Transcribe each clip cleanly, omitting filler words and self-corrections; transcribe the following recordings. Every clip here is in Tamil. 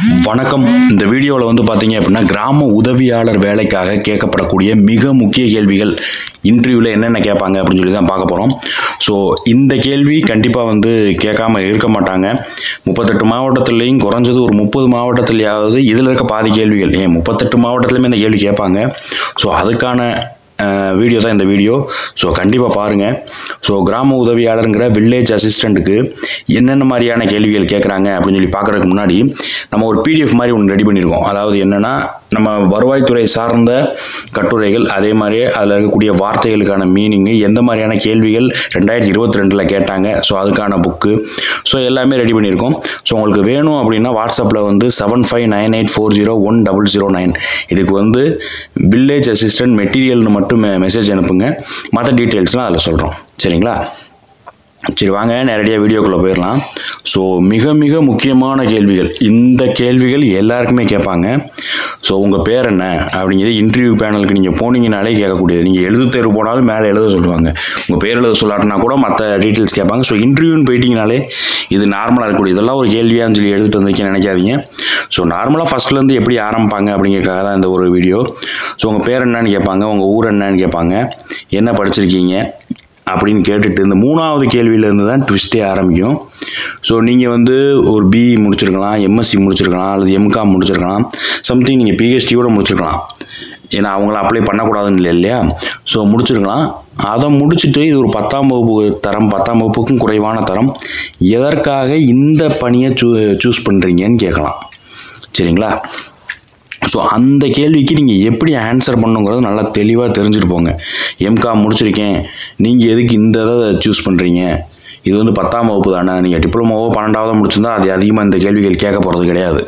வணக்கம். இந்த வீடியோவில் வந்து பார்த்தீங்க அப்படின்னா கிராம உதவியாளர் வேலைக்காக கேட்கப்படக்கூடிய மிக முக்கிய கேள்விகள் இன்டர்வியூவில் என்னென்ன கேட்பாங்க அப்படின்னு சொல்லி தான் பார்க்க போகிறோம். ஸோ இந்த கேள்வி கண்டிப்பாக வந்து கேட்காம இருக்க மாட்டாங்க. 38 மாவட்டத்துலேயும் குறைஞ்சது ஒரு 30 மாவட்டத்துலையாவது இதில் இருக்க பாதி கேள்விகள் 38 மாவட்டத்துலையுமே இந்த கேள்வி கேட்பாங்க. ஸோ அதுக்கான வீடியோ தான் இந்த வீடியோ. ஸோ கண்டிப்பாக பாருங்கள். ஸோ கிராம உதவியாளருங்கிற வில்லேஜ் அசிஸ்டண்ட்டுக்கு என்னென்ன மாதிரியான கேள்விகள் கேட்குறாங்க அப்படின்னு சொல்லி பார்க்குறதுக்கு முன்னாடி நம்ம ஒரு பிடிஎஃப் மாதிரி ஒன்று ரெடி பண்ணியிருக்கோம். அதாவது என்னென்னா நம்ம வருவாய்த்துறை சார்ந்த கட்டுரைகள், அதே மாதிரியே அதில் இருக்கக்கூடிய வார்த்தைகளுக்கான மீனிங்கு, எந்த மாதிரியான கேள்விகள் 2022 கேட்டாங்க, ஸோ அதுக்கான புக்கு, ஸோ எல்லாமே ரெடி பண்ணியிருக்கோம். ஸோ உங்களுக்கு வேணும் அப்படின்னா வாட்ஸ்அப்பில் வந்து 7598401009 இதுக்கு வந்து வில்லேஜ் அசிஸ்டன்ட் மெட்டீரியல்னு மட்டும் மெசேஜ் அனுப்புங்க. மற்ற டீட்டெயில்ஸ்லாம் அதில் சொல்கிறோம். சரிங்களா? சரி, வாங்க நேரடியாக வீடியோக்குள்ளே போயிடலாம். ஸோ மிக மிக முக்கியமான கேள்விகள், இந்த கேள்விகள் எல்லாருக்குமே கேட்பாங்க. ஸோ உங்கள் பேர் என்ன அப்படிங்கிறது இன்டர்வியூ பேனலுக்கு நீங்கள் போனீங்கனாலே கேட்கக்கூடியது. நீங்கள் எழுது தேர்வு போனாலும் மேலே எழுத சொல்லுவாங்க. உங்கள் பேர் எழுத சொல்லாட்டினா கூட மற்ற டீட்டெயில்ஸ் கேட்பாங்க. ஸோ இன்டர்வியூன்னு போயிட்டீங்கனாலே இது நார்மலாக இருக்கக்கூடிய, இதெல்லாம் ஒரு கேள்வியான்னு சொல்லி எடுத்துகிட்டு வந்திருக்கேன்னு நினைக்காதீங்க. ஸோ நார்மலாக ஃபஸ்ட்லேருந்து எப்படி ஆரம்பிப்பாங்க அப்படிங்கிறதுக்காக தான் இந்த ஒரு வீடியோ. ஸோ உங்கள் பேர் என்னன்னு கேட்பாங்க, உங்கள் ஊர் என்னன்னு கேட்பாங்க, என்ன படிச்சிருக்கீங்க அப்படின்னு கேட்டுட்டு இந்த 3வது கேள்வியிலேருந்து தான் ட்விஸ்ட்டே ஆரம்பிக்கும். ஸோ நீங்கள் வந்து ஒரு பிஇ முடிச்சிருக்கலாம், எம்எஸ்சி முடிச்சிருக்கலாம், அல்லது எம்காம் முடிச்சிருக்கலாம், சம்திங் நீங்கள் பிஹெச்டியோட முடிச்சிருக்கலாம். ஏன்னா அவங்கள அப்ளை பண்ணக்கூடாதுன்னு இல்லை இல்லையா? ஸோ முடிச்சிருக்கலாம். அதை முடிச்சுட்டு இது ஒரு 10ஆம் வகுப்பு தரம், 10ஆம் வகுப்புக்கும் குறைவான தரம், எதற்காக இந்த பணியை சூஸ் பண்ணுறீங்கன்னு கேட்கலாம். சரிங்களா? ஸோ அந்த கேள்விக்கு நீங்கள் எப்படி ஆன்சர் பண்ணுங்கிறது நல்லா தெளிவாக தெரிஞ்சுட்டு போங்க. எம்காம் முடிச்சிருக்கேன், நீங்கள் எதுக்கு இந்த இதை சூஸ் பண்ணுறீங்க? இது வந்து 10ஆம் வகுப்பு தானே, நீங்கள் டிப்ளமோவோ 12ஆவதோ முடிச்சிருந்தா அது அதிகமாக இந்த கேள்விகள் கேட்க போகிறது கிடையாது.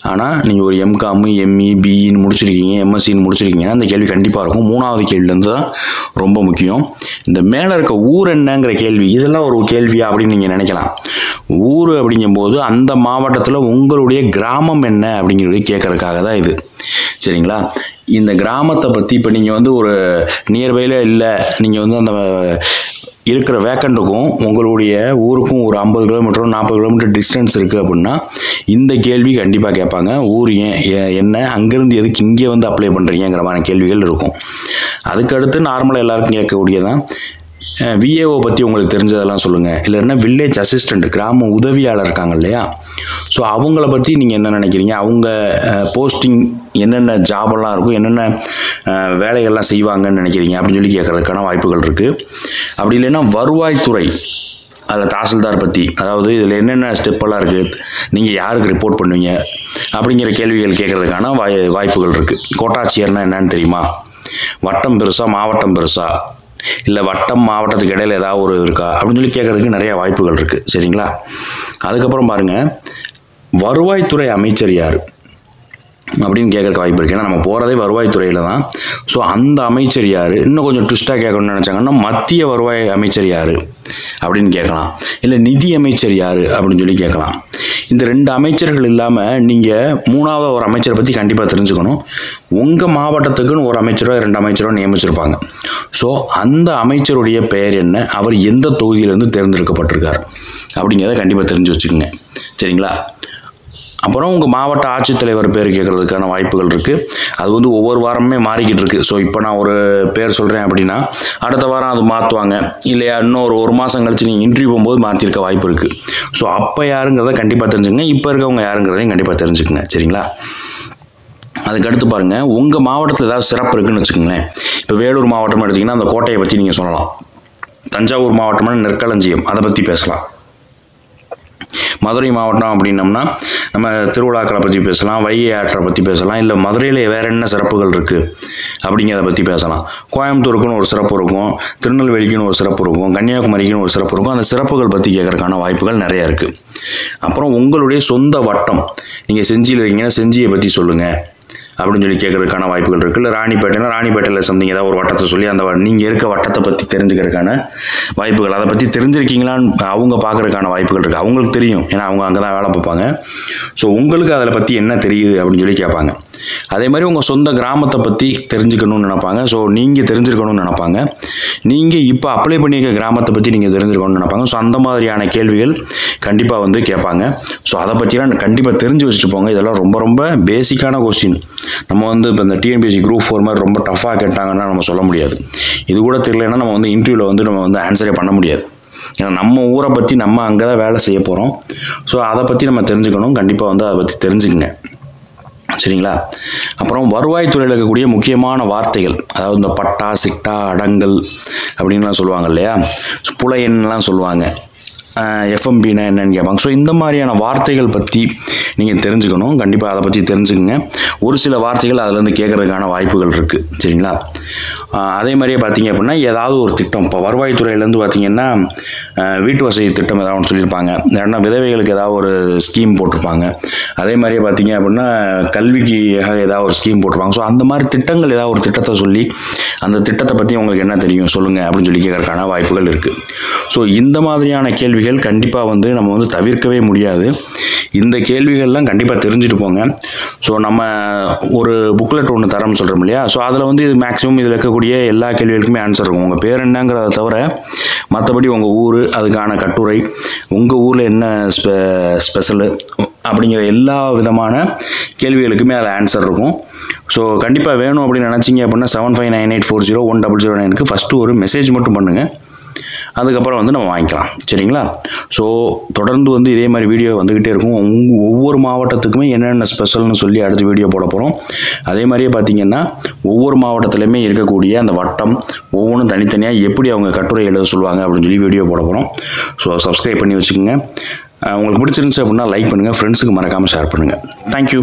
ஆனால் நீங்கள் ஒரு எம்காம், எம்இ, பிஇன்னு முடிச்சிருக்கீங்க, எம்எஸ்சின்னு முடிச்சிருக்கீங்கன்னா அந்த கேள்வி கண்டிப்பாக இருக்கும். 3வது கேள்விலேருந்து தான் ரொம்ப முக்கியம். இந்த மேலே இருக்க ஊர் என்னங்கிற கேள்வி, இதெல்லாம் ஒரு கேள்வியா அப்படின்னு நீங்கள் நினைக்கலாம். ஊர் அப்படிங்கும்போது அந்த மாவட்டத்தில் உங்களுடைய கிராமம் என்ன அப்படிங்கிறத கேட்கறதுக்காக தான் இது. சரிங்களா? இந்த கிராமத்தை பற்றி இப்போ நீங்கள் வந்து ஒரு நியர்பையில் இல்லை, நீங்கள் வந்து அந்த இருக்கிற வேக்கண்ட்டுக்கும் உங்களுடைய ஊருக்கும் ஒரு 50 கிலோமீட்டரும் 40 கிலோமீட்டர் டிஸ்டன்ஸ் இருக்குது அப்படின்னா இந்த கேள்வி கண்டிப்பாக கேட்பாங்க. ஊர் என்ன, அங்கேருந்து எதுக்கு இங்கே வந்து அப்ளை பண்ணுறீங்கிற மாதிரி கேள்விகள் இருக்கும். அதுக்கடுத்து நார்மலாக எல்லாருக்கும் கேட்கக்கூடியதான் விஏஓ பற்றி உங்களுக்கு தெரிஞ்சதெல்லாம் சொல்லுங்கள். இல்லைன்னா வில்லேஜ் அசிஸ்டண்ட், கிராம உதவியாளர் இருக்காங்க இல்லையா? ஸோ அவங்கள பற்றி நீங்கள் என்ன நினைக்கிறீங்க, அவங்க போஸ்டிங் என்னென்ன ஜாபெல்லாம் இருக்கும், என்னென்ன வேலைகள்லாம் செய்வாங்கன்னு நினைக்கிறீங்க அப்படின்னு சொல்லி கேட்குறதுக்கான வாய்ப்புகள் இருக்குது. அப்படி இல்லைன்னா வருவாய்த்துறை, அதில் தாசில்தார் பற்றி, அதாவது இதில் என்னென்ன ஸ்டெப்பெல்லாம் இருக்குது, நீங்கள் யாருக்கு ரிப்போர்ட் பண்ணுவீங்க அப்படிங்கிற கேள்விகள் கேட்குறதுக்கான வாய்ப்புகள் இருக்குது. கோட்டாட்சியர்னால் என்னன்னு தெரியுமா? வட்டம் பெருசா, மாவட்டம் பெருசா, இல்லை வட்டம் மாவட்டத்துக்கு இடையில் ஏதாவது ஒரு இருக்கா அப்படின்னு சொல்லி கேட்குறதுக்கு நிறைய வாய்ப்புகள் இருக்குது. சரிங்களா? அதுக்கப்புறம் பாருங்கள், வருவாய்த்துறை அமைச்சர் யார் அப்படின்னு கேட்குறக்கு வாய்ப்பு இருக்குது. ஏன்னா நம்ம போகிறதே வருவாய்த்துறையில் தான். ஸோ அந்த அமைச்சர் யார், இன்னும் கொஞ்சம் ட்விஸ்ட்டாக கேட்கணும்னு நினச்சாங்கன்னா மத்திய வருவாய் அமைச்சர் யார் அப்படின்னு கேட்கலாம். இல்லை நிதி அமைச்சர் யார் அப்படின்னு சொல்லி கேட்கலாம். இந்த 2 அமைச்சர்கள் இல்லாமல் நீங்கள் 3வது ஒரு அமைச்சரை பற்றி கண்டிப்பாக தெரிஞ்சுக்கணும். உங்கள் மாவட்டத்துக்குன்னு ஒரு அமைச்சரோ 2 அமைச்சரோ நியமிச்சிருப்பாங்க. ஸோ அந்த அமைச்சருடைய பெயர் என்ன, அவர் எந்த தொகுதியிலேருந்து தேர்ந்தெடுக்கப்பட்டிருக்கார் அப்படிங்கிறத கண்டிப்பாக தெரிஞ்சு வச்சுக்கோங்க. சரிங்களா? அப்புறம் உங்கள் மாவட்ட ஆட்சித்தலைவர் பேர் கேட்குறதுக்கான வாய்ப்புகள் இருக்குது. அது வந்து ஒவ்வொரு வாரமே மாறிக்கிட்டு இருக்குது. ஸோ இப்போ நான் ஒரு பேர் சொல்கிறேன் அப்படின்னா அடுத்த வாரம் அது மாற்றுவாங்க, இல்லையா இன்னும் ஒரு மாதம் கழிச்சு நீங்கள் இன்டர்வியூ போகும்போது மாற்றிருக்க வாய்ப்பு இருக்குது. ஸோ அப்போ யாருங்கிறத கண்டிப்பாக தெரிஞ்சுக்கங்க, இப்போ இருக்கவங்க யாருங்கிறதையும் கண்டிப்பாக தெரிஞ்சுக்கங்க. சரிங்களா? அதுக்கடுத்து பாருங்கள், உங்கள் மாவட்டத்தில் ஏதாவது சிறப்பு இருக்குதுன்னு வச்சுக்கோங்களேன். இப்போ வேலூர் மாவட்டம் எடுத்திங்கன்னா அந்த கோட்டையை பற்றி நீங்கள் சொல்லலாம். தஞ்சாவூர் மாவட்டம்னா நெற்களஞ்சியம், அதை பற்றி பேசலாம். மதுரை மாவட்டம் அப்படின்னம்னா நம்ம திருவிழாக்களை பற்றி பேசலாம், வைகை ஆற்றை பற்றி பேசலாம், இல்லை மதுரையில் வேறு என்ன சிறப்புகள் இருக்குது அப்படிங்கிறத பற்றி பேசலாம். கோயம்புத்தூருக்குன்னு ஒரு சிறப்பு இருக்கும், திருநெல்வேலிக்குன்னு ஒரு சிறப்பு இருக்கும், கன்னியாகுமரிக்குன்னு ஒரு சிறப்பு இருக்கும். அந்த சிறப்புகள் பற்றி கேட்குறதுக்கான வாய்ப்புகள் நிறையா இருக்குது. அப்புறம் உங்களுடைய சொந்த வட்டம், நீங்கள் செஞ்சியில் இருக்கீங்கன்னா செஞ்சியை பற்றி சொல்லுங்கள் அப்படின்னு சொல்லி கேட்கறதுக்கான வாய்ப்புகள் இருக்குது. இல்லை ராணிப்பேட்டையில் சம்திங் ஏதாவது ஒரு வட்டத்தை சொல்லி அந்த நீங்கள் இருக்க வட்டத்தை பற்றி தெரிஞ்சுக்கிறதுக்கான வாய்ப்புகள், அதை பற்றி தெரிஞ்சிருக்கீங்களான்னு அவங்க பார்க்குறதுக்கான வாய்ப்புகள் இருக்குது. அவங்களுக்கு தெரியும், ஏன்னா அவங்க அங்கே தான் வேலை பார்ப்பாங்க. ஸோ உங்களுக்கு அதில் பற்றி என்ன தெரியுது அப்படின்னு சொல்லி கேட்பாங்க. அதே மாதிரி உங்கள் சொந்த கிராமத்தை பற்றி தெரிஞ்சுக்கணும்னு நினைப்பாங்க. ஸோ நீங்கள் தெரிஞ்சிருக்கணும்னு நினைப்பாங்க. நீங்கள் இப்போ அப்ளை பண்ணியிருக்க கிராமத்தை பற்றி நீங்கள் தெரிஞ்சிருக்கணும்னு நினைப்பாங்க. ஸோ அந்த மாதிரியான கேள்விகள் கண்டிப்பாக வந்து கேட்பாங்க. ஸோ அதை பற்றிலாம் கண்டிப்பாக தெரிஞ்சு வச்சுட்டு போங்க. இதெல்லாம் ரொம்ப ரொம்ப பேசிக்கான கொஸ்டின். நம்ம வந்து இப்போ இந்த டிஎன்பிஎஸ்சி குரூப் 4 மாதிரி ரொம்ப டஃப்பாக கேட்டாங்கன்னா நம்ம சொல்ல முடியாது. இது கூட தெரியலன்னா நம்ம வந்து இன்டர்வியூவில் வந்து நம்ம வந்து ஆன்சரே பண்ண முடியாது. ஏன்னா நம்ம ஊரை பற்றி நம்ம அங்கே தான் வேலை செய்ய போகிறோம். ஸோ அதை பற்றி நம்ம தெரிஞ்சுக்கணும். கண்டிப்பாக வந்து அதை பற்றி தெரிஞ்சுக்கங்க, சரிங்களா? அப்புறம் வருவாய்த்துறையில் இருக்கக்கூடிய முக்கியமான வார்த்தைகள், அதாவது இந்த பட்டா, சிட்டா, அடங்கல் அப்படின்லாம் சொல்லுவாங்க இல்லையா? புலையன்லாம் சொல்லுவாங்க. எஃப்எம்பினா என்னன்னு கேட்பாங்க. ஸோ இந்த மாதிரியான வார்த்தைகள் பற்றி நீங்கள் தெரிஞ்சுக்கணும். கண்டிப்பாக அதை பற்றி தெரிஞ்சுக்கங்க. ஒரு சில வார்த்தைகள் அதிலேருந்து கேட்குறதுக்கான வாய்ப்புகள் இருக்குது, சரிங்களா? அதே மாதிரியே பார்த்தீங்க அப்படின்னா ஏதாவது ஒரு திட்டம், இப்போ வருவாய்த்துறையிலேருந்து பார்த்தீங்கன்னா வீட்டு வசதி திட்டம் ஏதாவது ஒன்று சொல்லியிருப்பாங்க. இல்லைன்னா விதவைகளுக்கு ஏதாவது ஒரு ஸ்கீம் போட்டிருப்பாங்க. அதே மாதிரியே பார்த்தீங்க அப்படின்னா கல்விக்கு ஏதாவது ஒரு ஸ்கீம் போட்டிருப்பாங்க. ஸோ அந்த மாதிரி திட்டங்கள் ஏதாவது ஒரு திட்டத்தை சொல்லி அந்த திட்டத்தை பற்றி உங்களுக்கு என்ன தெரியும் சொல்லுங்கள் அப்படின்னு சொல்லி கேட்கறதுக்கான வாய்ப்புகள் இருக்குது. ஸோ இந்த மாதிரியான கேள்விகள் கண்டிப்பாக வந்து நம்ம வந்து தவிர்க்கவே முடியாது. இந்த கேள்விகள்லாம் கண்டிப்பாக தெரிஞ்சுட்டு போங்க. ஸோ நம்ம ஒரு புக்லெட் ஒன்று தரோம்னு சொல்கிறோம் இல்லையா? ஸோ அதில் வந்து இது மேக்ஸிமம் இதில் இருக்கக்கூடிய எல்லா கேள்விகளுக்குமே ஆன்சர் இருக்கும். உங்கள் பேர் என்னங்கிறத தவிர மற்றபடி உங்கள் ஊர், அதுக்கான கட்டுரை, உங்கள் ஊரில் என்ன ஸ்பெஷலு அப்படிங்கிற எல்லா விதமான கேள்விகளுக்குமே அதில் ஆன்சர் இருக்கும். ஸோ கண்டிப்பாக வேணும் அப்படின்னு நினச்சிங்க அப்படின்னா 7598401009க்கு ஃபஸ்ட்டு ஒரு மெசேஜ் மட்டும் பண்ணுங்கள். அதுக்கப்புறம் வந்து நம்ம வாங்கிக்கலாம், சரிங்களா? ஸோ தொடர்ந்து வந்து இதே மாதிரி வீடியோ வந்துக்கிட்டே இருக்கும். ஒவ்வொரு மாவட்டத்துக்குமே என்னென்ன ஸ்பெஷல்னு சொல்லி அடுத்த வீடியோ போட போகிறோம். அதே மாதிரியே பார்த்திங்கன்னா ஒவ்வொரு மாவட்டத்துலையுமே இருக்கக்கூடிய அந்த வட்டம் ஒவ்வொன்றும் தனித்தனியாக எப்படி அவங்க கட்டுரை எழுத சொல்லுவாங்க அப்படின்னு சொல்லி வீடியோ போட போகிறோம். ஸோ சப்ஸ்கிரைப் பண்ணி வச்சுக்கோங்க. உங்களுக்கு பிடிச்சிருந்துச்சு அப்படின்னா லைக் பண்ணுங்கள், ஃப்ரெண்ட்ஸுக்கு மறக்காமல் ஷேர் பண்ணுங்கள். தேங்க்யூ.